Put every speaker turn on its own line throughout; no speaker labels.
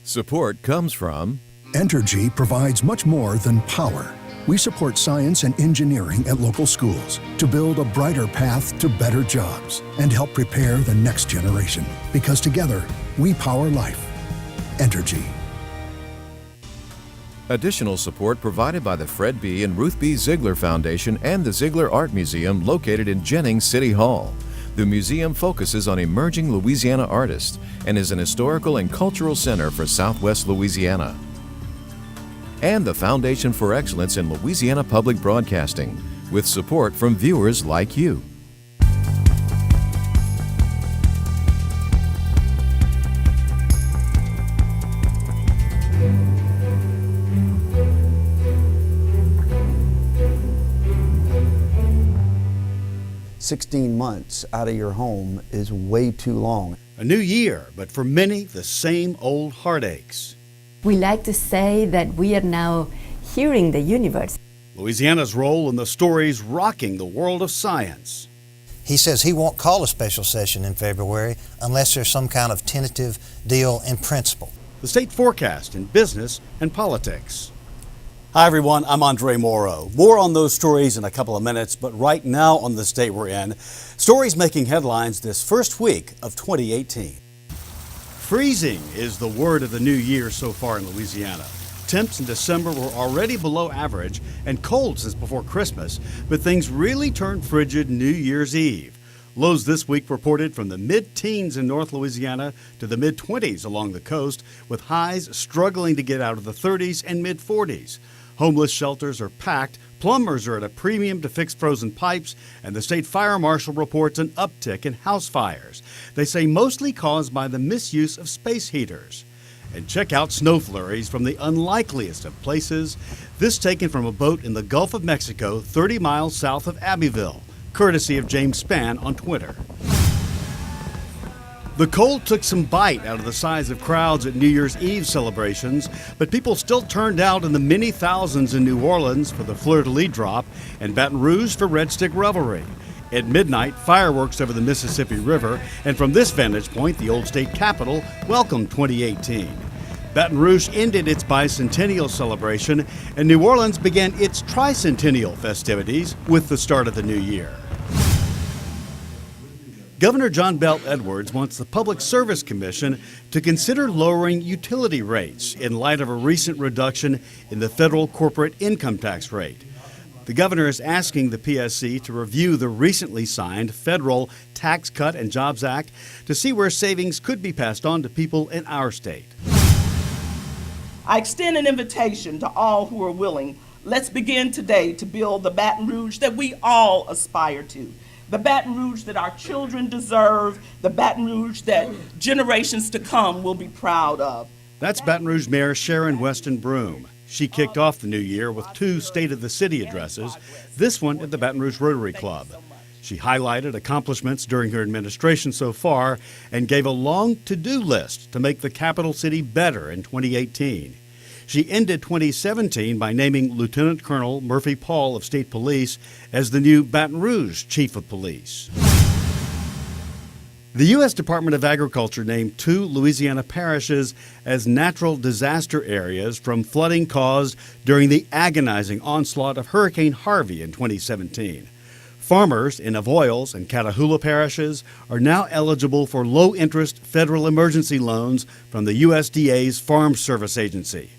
Support comes from
Entergy provides much more than power. We support science and engineering at local schools to build a brighter path to better jobs and help prepare the next generation. Because together, we power life. Entergy.
additional support provided by the Fred B. and Ruth B. Ziegler Foundation and the Ziegler Art Museum located in Jennings City Hall. The museum focuses on emerging Louisiana artists and is an historical and cultural center for Southwest Louisiana. And the Foundation for Excellence in Louisiana Public Broadcasting, with support from viewers like you.
"16 months out of your home is way too long."
A new year, but for many, the same old heartaches.
We like to say that we are now hearing the universe.
Louisiana's role in the stories rocking the world of science.
He says he won't call a special session in February unless there's some kind of tentative deal in principle.
The state forecast in business and politics. Hi everyone, I'm Andre Morrow. More on those stories in a couple of minutes, but right now on the state we're in, stories making headlines this first week of 2018. Freezing is the word of the new year so far in Louisiana. Temps in December were already below average and cold since before Christmas, but things really turned frigid New Year's Eve. Lows this week reported from the mid-teens in North Louisiana to the mid-20s along the coast, with highs struggling to get out of the 30s and mid-40s. Homeless shelters are packed, plumbers are at a premium to fix frozen pipes, and the state fire marshal reports an uptick in house fires. They say mostly caused by the misuse of space heaters. And check out snow flurries from the unlikeliest of places. This taken from a boat in the Gulf of Mexico, 30 miles south of Abbeville, courtesy of James Spann on Twitter. The cold took some bite out of the size of crowds at New Year's Eve celebrations, but people still turned out in the many thousands in New Orleans for the fleur-de-lis drop and Baton Rouge for Red Stick Revelry. At midnight, fireworks over the Mississippi River, and from this vantage point, the old state capitol welcomed 2018. Baton Rouge ended its bicentennial celebration, and New Orleans began its tricentennial festivities with the start of the new year. Governor John Bel Edwards wants the Public Service Commission to consider lowering utility rates in light of a recent reduction in the federal corporate income tax rate. The governor is asking the PSC to review the recently signed Federal Tax Cut and Jobs Act to see where savings could be passed on to people in our state.
I extend an invitation to all who are willing. Let's begin today to build the Baton Rouge that we all aspire to. The Baton Rouge that our children deserve, the Baton Rouge that generations to come will be proud of.
That's Baton Rouge Mayor Sharon Weston Broome. She kicked off the new year with 2 State of the City addresses, this one at the Baton Rouge Rotary Club. She highlighted accomplishments during her administration so far and gave a long to-do list to make the capital city better in 2018. She ended 2017 by naming Lieutenant Colonel Murphy Paul of State Police as the new Baton Rouge Chief of Police. The U.S. Department of Agriculture named 2 Louisiana parishes as natural disaster areas from flooding caused during the agonizing onslaught of Hurricane Harvey in 2017. Farmers in Avoyelles and Catahoula parishes are now eligible for low-interest federal emergency loans from the USDA's Farm Service Agency.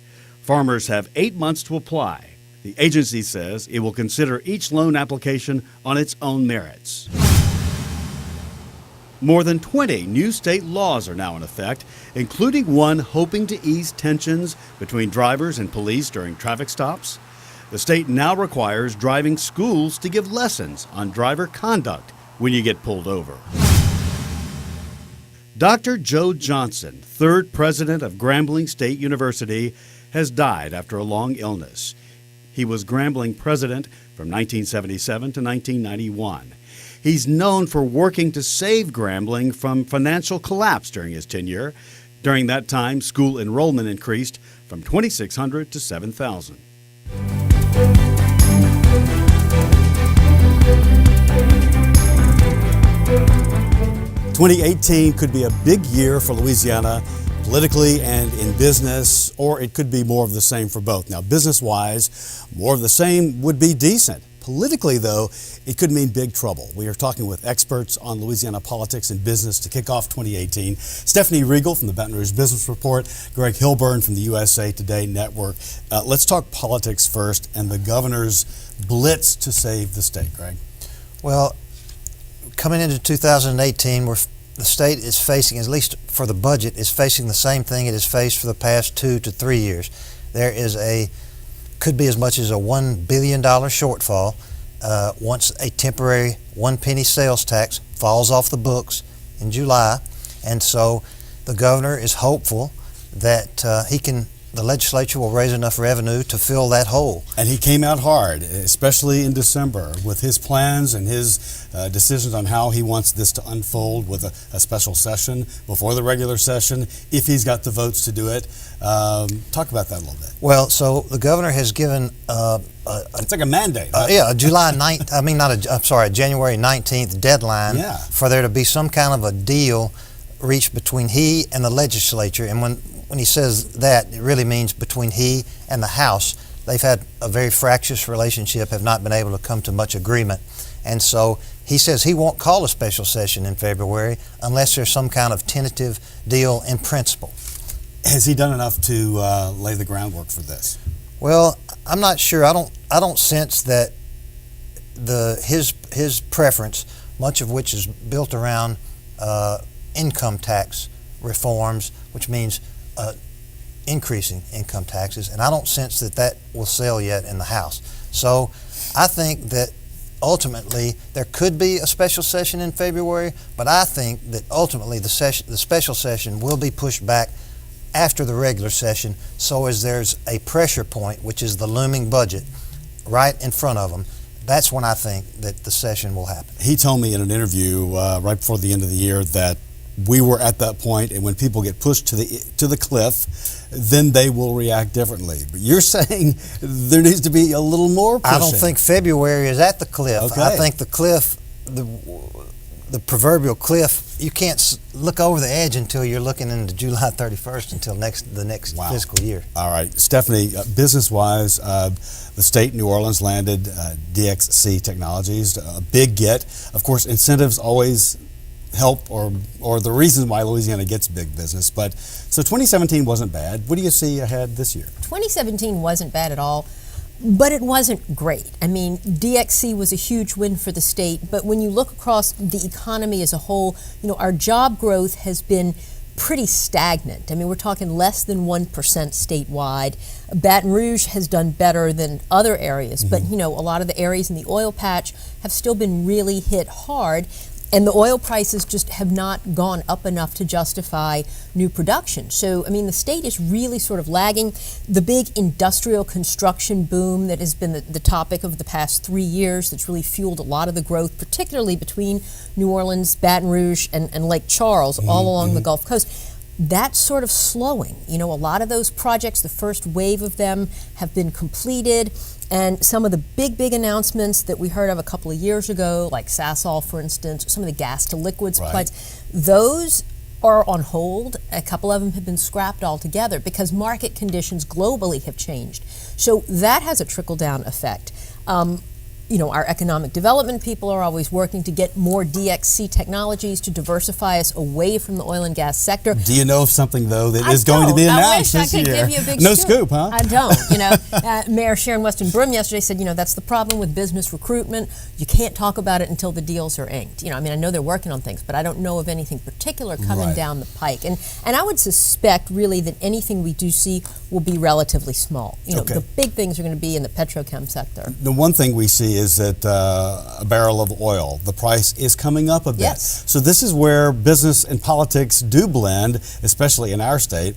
Farmers have 8 months to apply. The agency says it will consider each loan application on its own merits. More than 20 new state laws are now in effect, including one hoping to ease tensions between drivers and police during traffic stops. The state now requires driving schools to give lessons on driver conduct when you get pulled over. Dr. Joe Johnson, 3rd president of Grambling State University, has died after a long illness. He was Grambling president from 1977 to 1991. He's known for working to save Grambling from financial collapse during his tenure. During that time, school enrollment increased from 2,600 to 7,000. "2018 could be a big year for Louisiana. politically and in business, or it could be more of the same for both. Now, business-wise, more of the same would be decent. Politically, though, it could mean big trouble. We are talking with experts on Louisiana politics and business to kick off 2018. Stephanie Riegel from the Baton Rouge Business Report, Greg Hilburn from the USA Today Network. Let's talk politics first and the governor's blitz to save the state, Greg.
Well, coming into 2018, the state is facing, at least for the budget, is facing the same thing it has faced for the past 2 to 3 years. There is could be as much as a $1 billion shortfall once a temporary 1 penny sales tax falls off the books in July. And so the governor is hopeful that the legislature will raise enough revenue to fill that hole.
And he came out hard, especially in December, with his plans and his decisions on how he wants this to unfold with a special session before the regular session, if he's got the votes to do it. Talk about that a little bit.
Well, so the governor has given
it's like a mandate.
a January 19th deadline for there to be some kind of a deal reached between he and the legislature. And when he says that, it really means between he and the House. They've had a very fractious relationship, have not been able to come to much agreement. And so he says he won't call a special session in February unless there's some kind of tentative deal in principle.
Has he done enough to lay the groundwork for this?
Well, I'm not sure. I don't sense that his preference, much of which is built around income tax reforms, which means increasing income taxes, and I don't sense that will sell yet in the House. So I think that ultimately there could be a special session in February, but I think that ultimately the special session will be pushed back after the regular session, so as there's a pressure point, which is the looming budget, right in front of them. That's when I think that the session will happen.
He told me in an interview right before the end of the year that we were at that point, and when people get pushed to the cliff, then they will react differently. But you're saying there needs to be a little more pushing.
I don't think February is at the cliff.
Okay.
I think the cliff, the proverbial cliff, you can't look over the edge until you're looking into July 31st until the next fiscal year.
All right, Stephanie, business-wise, the state, New Orleans, landed DXC Technologies, a big get. Of course, incentives always help or the reason why Louisiana gets big business. But so 2017 wasn't bad. What do you see ahead this year? 2017
wasn't bad at all, but it wasn't great. I mean, DXC was a huge win for the state, but when you look across the economy as a whole, our job growth has been pretty stagnant. I mean, we're talking less than 1% statewide. Baton Rouge has done better than other areas, but a lot of the areas in the oil patch have still been really hit hard. And the oil prices just have not gone up enough to justify new production. So, I mean, the state is really sort of lagging. The big industrial construction boom that has been the topic of the past 3 years that's really fueled a lot of the growth, particularly between New Orleans, Baton Rouge, and Lake Charles, all along the Gulf Coast. That's sort of slowing. A lot of those projects, the first wave of them have been completed. And some of the big announcements that we heard of a couple of years ago, like Sasol, for instance, some of the gas to liquids plants, those are on hold. A couple of them have been scrapped altogether because market conditions globally have changed. So that has a trickle-down effect. Our economic development people are always working to get more DXC technologies to diversify us away from the oil and gas sector. Do you know of something, though, that is going to be announced this year? I wish I could give you a big No scoop, huh? I don't. Mayor Sharon Weston Broome yesterday said, that's the problem with business recruitment. You can't talk about it until the deals are inked. I know they're working on things, but I don't know of anything particular coming down the pike. And I would suspect, really, that anything we do see will be relatively small. The big things are going to be in the petrochem sector.
The one thing we see is that a barrel of oil, the price is coming up a bit.
Yes.
So this is where business and politics do blend, especially in our state.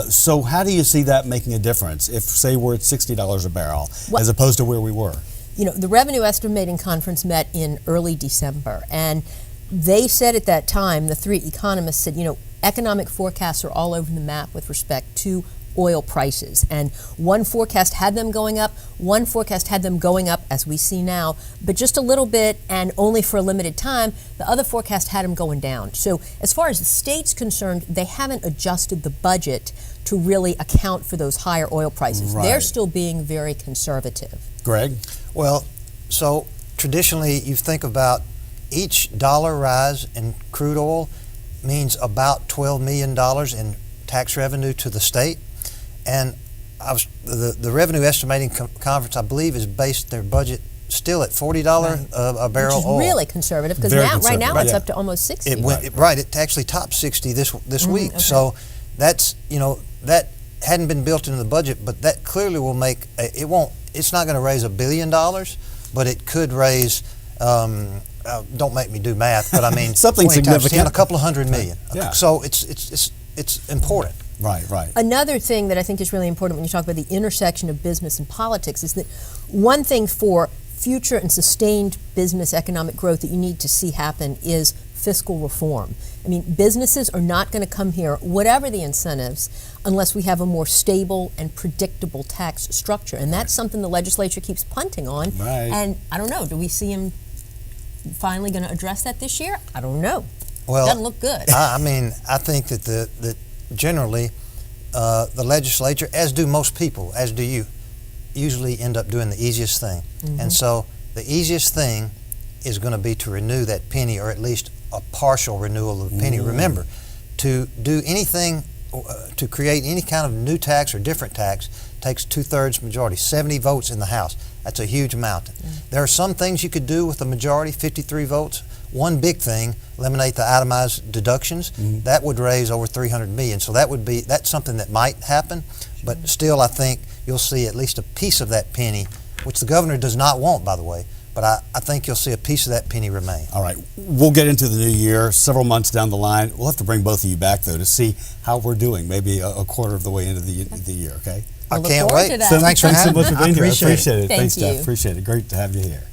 So how do you see that making a difference if, say, we're at $60 a barrel as opposed to where we were?
The Revenue Estimating Conference met in early December, and they said at that time, the three economists said, economic forecasts are all over the map with respect to oil prices. And one forecast had them going up, one forecast had them going up, as we see now, but just a little bit and only for a limited time. The other forecast had them going down. So as far as the state's concerned, they haven't adjusted the budget to really account for those higher oil prices.
Right.
They're still being very conservative.
Greg?
Well, so traditionally you think about each dollar rise in crude oil means about $12 million in tax revenue to the state. And the revenue estimating conference, I believe, is based their budget still at $40 a barrel
Which is
oil.
really conservative, because right now it's up to almost 60.
It actually topped 60 this week.
Okay.
So that's, that hadn't been built into the budget, but that clearly will make it's not going to raise $1 billion, but it could raise don't make me do math, but I mean
something
20 times
significant.
10, a couple of $100 million.
Yeah.
So it's important.
Right.
Another thing that I think is really important when you talk about the intersection of business and politics is that one thing for future and sustained business economic growth that you need to see happen is fiscal reform. I mean, businesses are not going to come here, whatever the incentives, unless we have a more stable and predictable tax structure. And that's something the legislature keeps punting on.
Right.
And I don't know, do we see him finally going to address that this year? I don't know.
Well,
Doesn't look good.
I mean, I think that generally the legislature, as do most people, as do you, usually end up doing the easiest thing.
Mm-hmm.
And so the easiest thing is going to be to renew that penny, or at least a partial renewal of the penny. Remember, to do anything, to create any kind of new tax or different tax takes 2/3 majority, 70 votes in the House. That's a huge mountain. There are some things you could do with a majority, 53 votes. One big thing, eliminate the itemized deductions. That would raise over $300 million. So that's something that might happen. But still, I think you'll see at least a piece of that penny, which the governor does not want, by the way. But I think you'll see a piece of that penny remain.
All right. We'll get into the new year several months down the line. We'll have to bring both of you back, though, to see how we're doing, maybe a quarter of the way into the year, okay?
We'll
I
look
can't
forward
wait.
to that.
Thanks for having me.
so much for being here. I appreciate it.
Thank
Thanks, Jeff.
you.
Appreciate it. Great to have you here.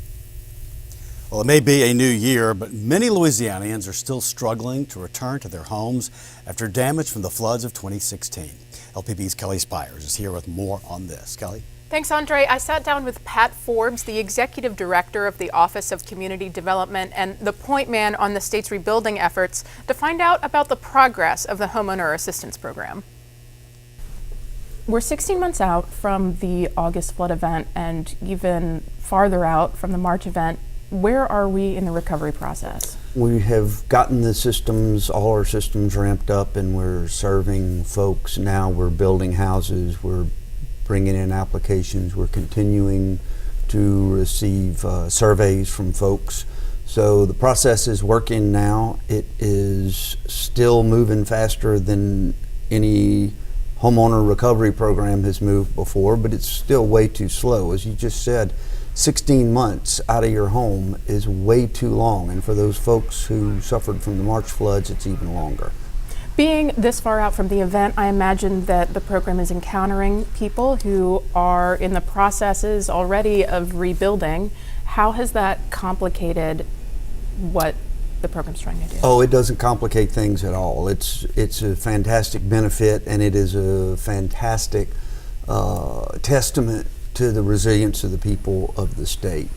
Well, it may be a new year, but many Louisianians are still struggling to return to their homes after damage from the floods of 2016. LPB's Kelly Spires is here with more on this. Kelly?
Thanks, Andre. I sat down with Pat Forbes, the executive director of the Office of Community Development and the point man on the state's rebuilding efforts, to find out about the progress of the homeowner assistance program. We're 16 months out from the August flood event and even farther out from the March event. Where are we in the recovery process?
We have gotten all our systems ramped up, and we're serving folks now. We're building houses, we're bringing in applications, we're continuing to receive surveys from folks. So the process is working now. It is still moving faster than any homeowner recovery program has moved before, but it's still way too slow. As you just said, 16 months out of your home is way too long, and for those folks who suffered from the March floods, it's even longer.
Being this far out from the event, I imagine that the program is encountering people who are in the processes already of rebuilding. How has that complicated what the program's trying to do?
Oh, it doesn't complicate things at all. It's a fantastic benefit, and it is a fantastic testament to the resilience of the people of the state.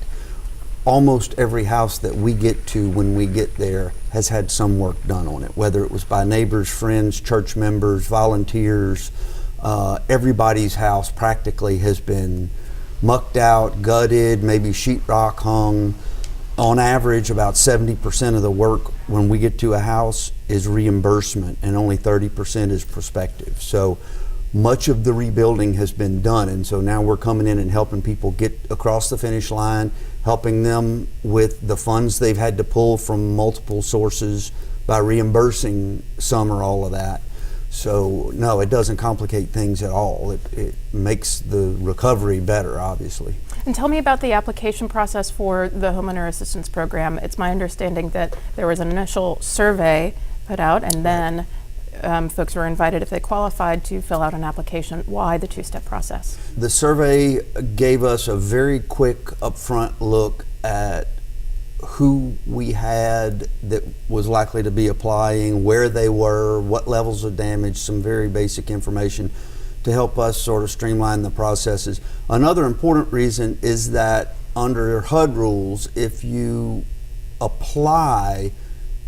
Almost every house that we get to when we get there has had some work done on it, whether it was by neighbors, friends, church members, volunteers. Everybody's house practically has been mucked out, gutted, maybe sheetrock hung. On average, about 70% of the work when we get to a house is reimbursement, and only 30% is prospective. So much of the rebuilding has been done, and so now we're coming in and helping people get across the finish line, helping them with the funds they've had to pull from multiple sources by reimbursing some or all of that. So no, it doesn't complicate things at all. It makes the recovery better, obviously.
And tell me about the application process for the homeowner assistance program. It's my understanding that there was an initial survey put out, and then folks were invited, if they qualified, to fill out an application. Why the two-step process?
The survey gave us a very quick upfront look at who we had that was likely to be applying, where they were, what levels of damage, some very basic information to help us sort of streamline the processes. Another important reason is that under HUD rules, if you apply,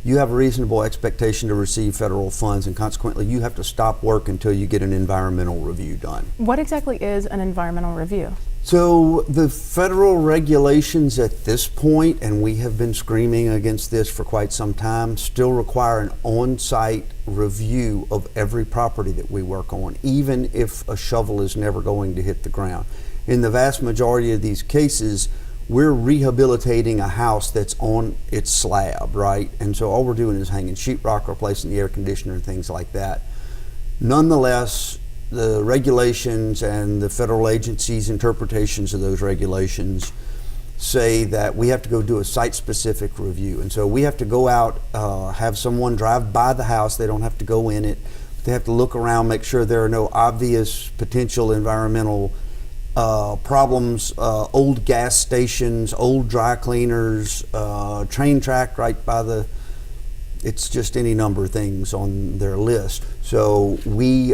you have a reasonable expectation to receive federal funds, and consequently you have to stop work until you get an environmental review done.
What exactly is an environmental review?
So the federal regulations at this point, and we have been screaming against this for quite some time, still require an on-site review of every property that we work on, even if a shovel is never going to hit the ground. In the vast majority of these cases, we're rehabilitating a house that's on its slab, right? And so all we're doing is hanging sheetrock, replacing the air conditioner, and things like that. Nonetheless, the regulations and the federal agencies' interpretations of those regulations say that we have to go do a site-specific review. And so we have to go out, have someone drive by the house. They don't have to go in it. They have to look around, make sure there are no obvious potential environmental problems, old gas stations, old dry cleaners, train track right by the, it's just any number of things on their list. So we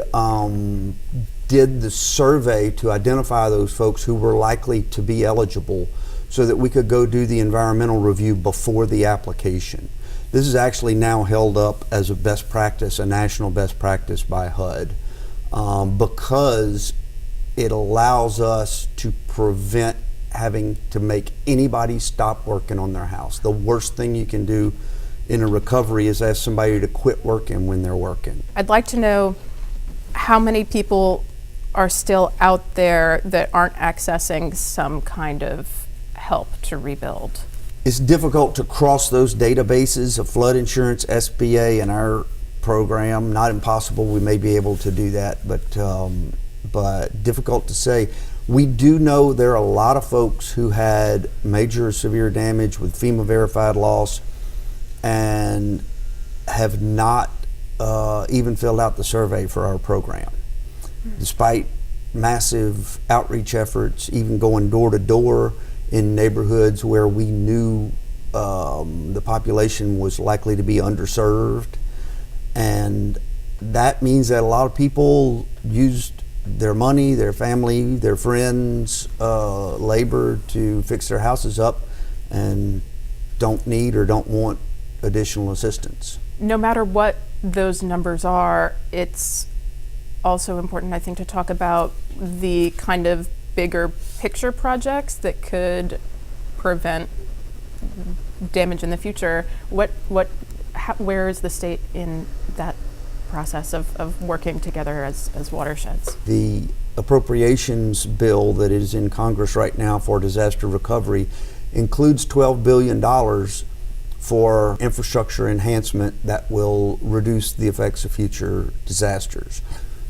did the survey to identify those folks who were likely to be eligible so that we could go do the environmental review before the application. This is actually now held up as a best practice, a national best practice by HUD, because it allows us to prevent having to make anybody stop working on their house. The worst thing you can do in a recovery is ask somebody to quit working when they're working.
I'd like to know how many people are still out there that aren't accessing some kind of help to rebuild.
It's difficult to cross those databases of flood insurance, SBA, and our program. Not impossible, we may be able to do that, but difficult to say. We do know there are a lot of folks who had major or severe damage with FEMA verified loss and have not even filled out the survey for our program. Despite massive outreach efforts, even going door to door in neighborhoods where we knew the population was likely to be underserved. And that means that a lot of people used their money, their family, their friends, labor to fix their houses up and don't need or don't want additional assistance.
No matter what those numbers are, it's also important, I think, to talk about the kind of bigger picture projects that could prevent damage in the future. Where is the state in that process of working together as watersheds?
The appropriations bill that is in Congress right now for disaster recovery includes $12 billion for infrastructure enhancement that will reduce the effects of future disasters.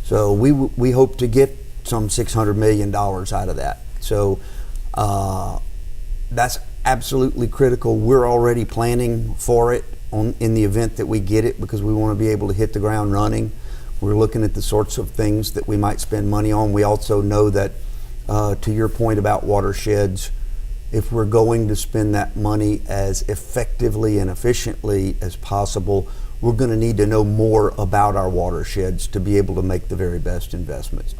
So we hope to get some $600 million out of that. So that's absolutely critical. We're already planning for it in the event that we get it, because we want to be able to hit the ground running. We're looking at the sorts of things that we might spend money on. We also know that, to your point about watersheds, if we're going to spend that money as effectively and efficiently as possible, we're going to need to know more about our watersheds to be able to make the very best investments.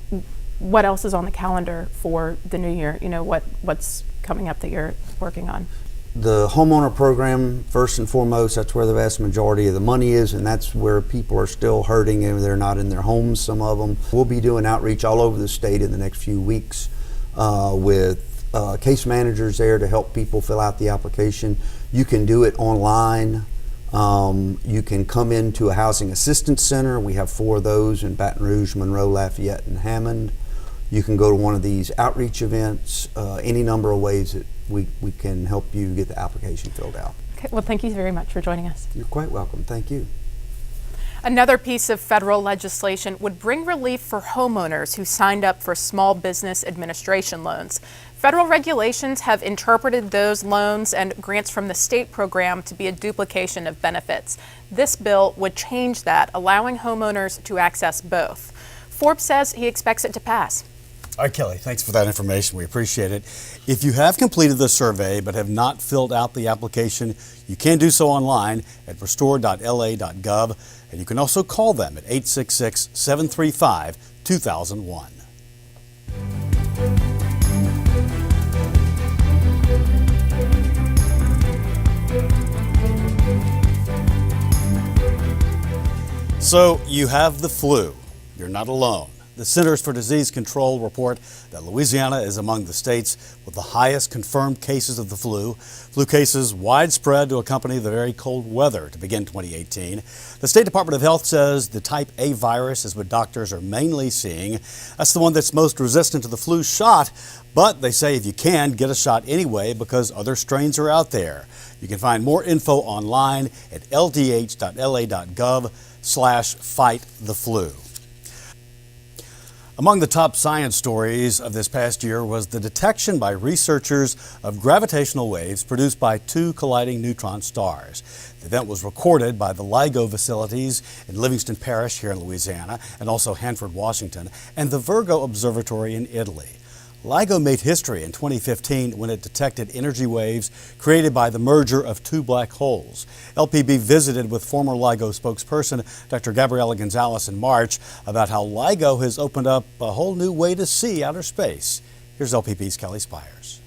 What else is on the calendar for the new year? You know, what's coming up that you're working on?
The homeowner program, first and foremost, that's where the vast majority of the money is, and that's where people are still hurting and they're not in their homes, some of them. We'll be doing outreach all over the state in the next few weeks with case managers there to help people fill out the application. You can do it online. You can come into a housing assistance center. We have 4 of those in Baton Rouge, Monroe, Lafayette, and Hammond. You can go to one of these outreach events, any number of ways that we can help you get the application filled out.
Okay, well, thank you very much for joining us.
You're quite welcome. Thank you.
Another piece of federal legislation would bring relief for homeowners who signed up for small business administration loans. Federal regulations have interpreted those loans and grants from the state program to be a duplication of benefits. This bill would change that, allowing homeowners to access both. Forbes says he expects it to pass.
All right, Kelly, thanks for that information. We appreciate it. If you have completed the survey but have not filled out the application, you can do so online at restore.la.gov, and you can also call them at 866-735-2001. So you have the flu. You're not alone. The Centers for Disease Control report that Louisiana is among the states with the highest confirmed cases of the flu. Flu cases widespread to accompany the very cold weather to begin 2018. The State Department of Health says the type A virus is what doctors are mainly seeing. That's the one that's most resistant to the flu shot. But they say if you can, get a shot anyway because other strains are out there. You can find more info online at ldh.la.gov/fighttheflu. Among the top science stories of this past year was the detection by researchers of gravitational waves produced by two colliding neutron stars. The event was recorded by the LIGO facilities in Livingston Parish here in Louisiana and also Hanford, Washington, and the Virgo Observatory in Italy. LIGO made history in 2015 when it detected energy waves created by the merger of two black holes. LPB visited with former LIGO spokesperson Dr. Gabriela Gonzalez in March about how LIGO has opened up a whole new way to see outer space. Here's LPB's Kelly Spires.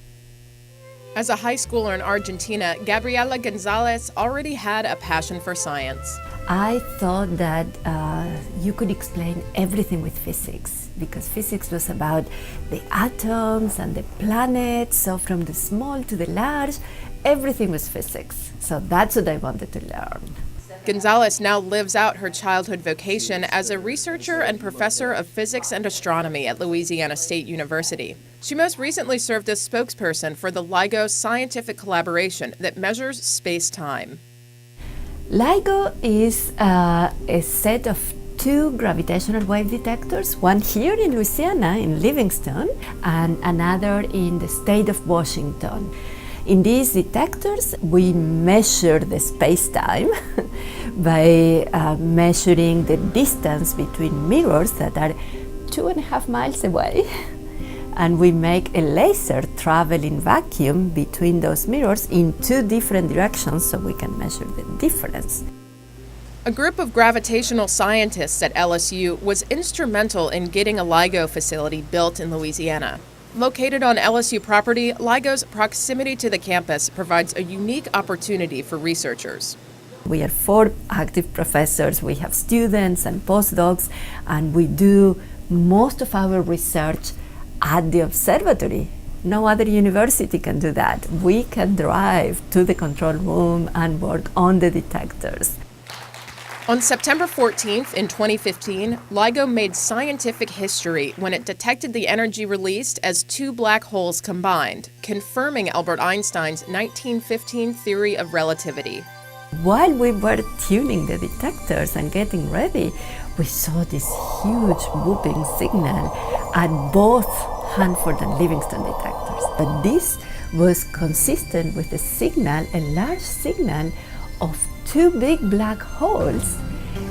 As a high schooler in Argentina, Gabriela Gonzalez already had a passion for science.
I thought that you could explain everything with physics, because physics was about the atoms and the planets, so from the small to the large, everything was physics. So that's what I wanted to learn.
Gonzalez now lives out her childhood vocation as a researcher and professor of physics and astronomy at Louisiana State University. She most recently served as spokesperson for the LIGO scientific collaboration that measures space-time.
LIGO is a set of two gravitational wave detectors, one here in Louisiana, in Livingston, and another in the state of Washington. In these detectors, we measure the space-time by measuring the distance between mirrors that are 2.5 miles away. And we make a laser travel in vacuum between those mirrors in two different directions so we can measure the difference.
A group of gravitational scientists at LSU was instrumental in getting a LIGO facility built in Louisiana. Located on LSU property, LIGO's proximity to the campus provides a unique opportunity for researchers.
We are 4 active professors, we have students and postdocs, and we do most of our research at the observatory. No other university can do that. We can drive to the control room and work on the detectors.
On September 14th in 2015, LIGO made scientific history when it detected the energy released as two black holes combined, confirming Albert Einstein's 1915 theory of relativity.
While we were tuning the detectors and getting ready, we saw this huge whooping signal at both Hanford and Livingston detectors. But this was consistent with a signal, a large signal of two big black holes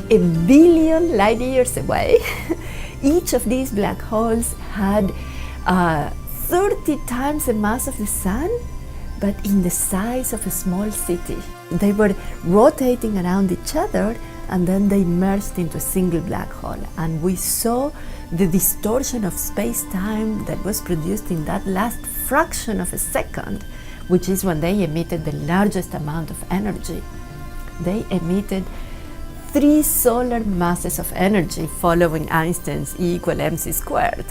1 billion light years away. Each of these black holes had 30 times the mass of the sun, but in the size of a small city. They were rotating around each other and then they merged into a single black hole. And we saw the distortion of space-time that was produced in that last fraction of a second, which is when they emitted the largest amount of energy. They emitted 3 solar masses of energy following Einstein's E = mc squared.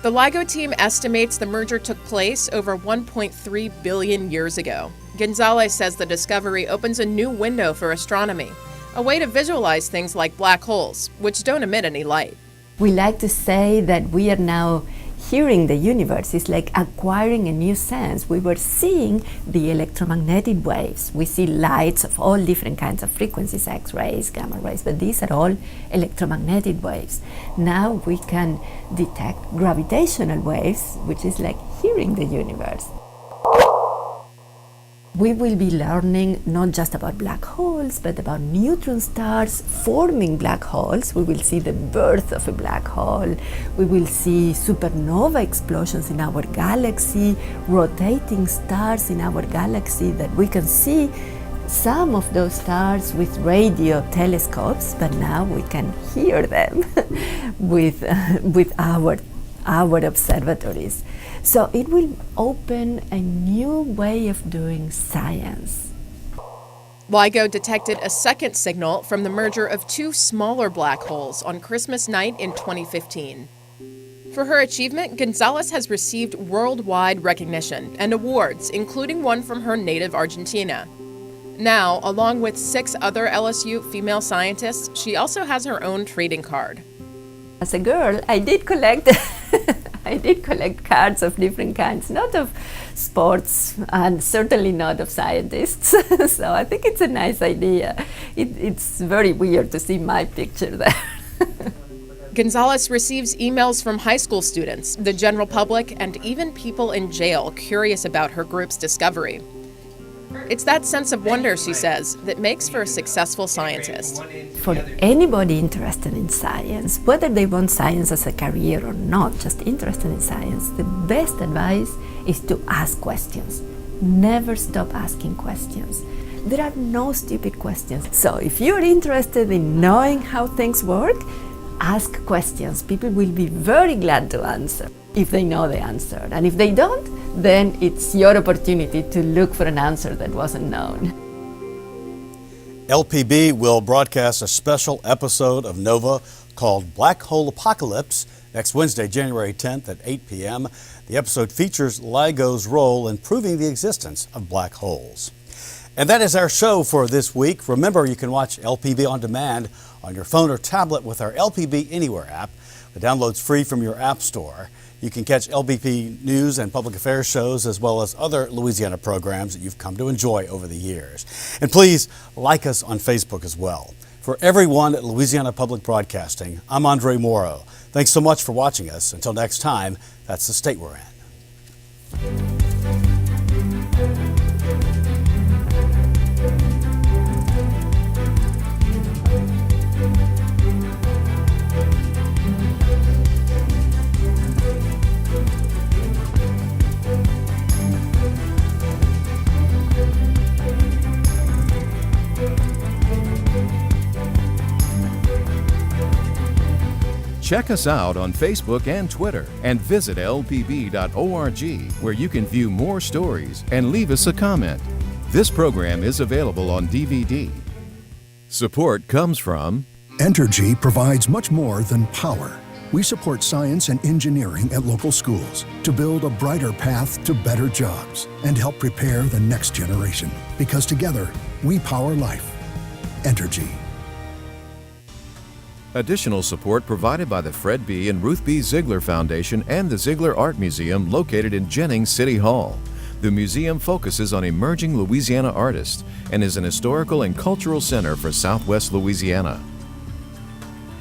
The LIGO team estimates the merger took place over 1.3 billion years ago. Gonzalez says the discovery opens a new window for astronomy, a way to visualize things like black holes, which don't emit any light.
We like to say that we are now hearing the universe. Is like acquiring a new sense. We were seeing the electromagnetic waves. We see lights of all different kinds of frequencies, X-rays, gamma rays, but these are all electromagnetic waves. Now we can detect gravitational waves, which is like hearing the universe. We will be learning not just about black holes, but about neutron stars forming black holes. We will see the birth of a black hole. We will see supernova explosions in our galaxy, rotating stars in our galaxy that we can see some of those stars with radio telescopes, but now we can hear them with our observatories. So it will open a new way of doing science.
LIGO detected a second signal from the merger of two smaller black holes on Christmas night in 2015. For her achievement, Gonzalez has received worldwide recognition and awards, including one from her native Argentina. Now, along with 6 other LSU female scientists, she also has her own trading card.
As a girl, I did collect cards of different kinds, not of sports and certainly not of scientists. So I think it's a nice idea. It's very weird to see my picture there.
Gonzalez receives emails from high school students, the general public, and even people in jail curious about her group's discovery. It's that sense of wonder, she says, that makes for a successful scientist.
For anybody interested in science, whether they want science as a career or not, just interested in science, the best advice is to ask questions. Never stop asking questions. There are no stupid questions. So if you're interested in knowing how things work, ask questions. People will be very glad to answer if they know the answer. And if they don't, then it's your opportunity to look for an answer that wasn't known.
LPB will broadcast a special episode of NOVA called Black Hole Apocalypse next Wednesday, January 10th at 8 p.m. The episode features LIGO's role in proving the existence of black holes. And that is our show for this week. Remember, you can watch LPB on demand on your phone or tablet with our LPB Anywhere app. The download's free from your app store. You can catch LPB news and public affairs shows as well as other Louisiana programs that you've come to enjoy over the years. And please like us on Facebook as well. For everyone at Louisiana Public Broadcasting, I'm Andre Morrow. Thanks so much for watching us. Until next time, that's the state we're in.
Check us out on Facebook and Twitter and visit lpb.org where you can view more stories and leave us a comment. This program is available on DVD. Support comes from
Entergy provides much more than power. We support science and engineering at local schools to build a brighter path to better jobs and help prepare the next generation. Because together, we power life. Entergy.
Additional support provided by the Fred B. and Ruth B. Ziegler Foundation and the Ziegler Art Museum located in Jennings City Hall. The museum focuses on emerging Louisiana artists and is an historical and cultural center for Southwest Louisiana.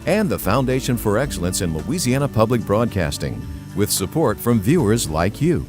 And the Foundation for Excellence in Louisiana Public Broadcasting, with support from viewers like you.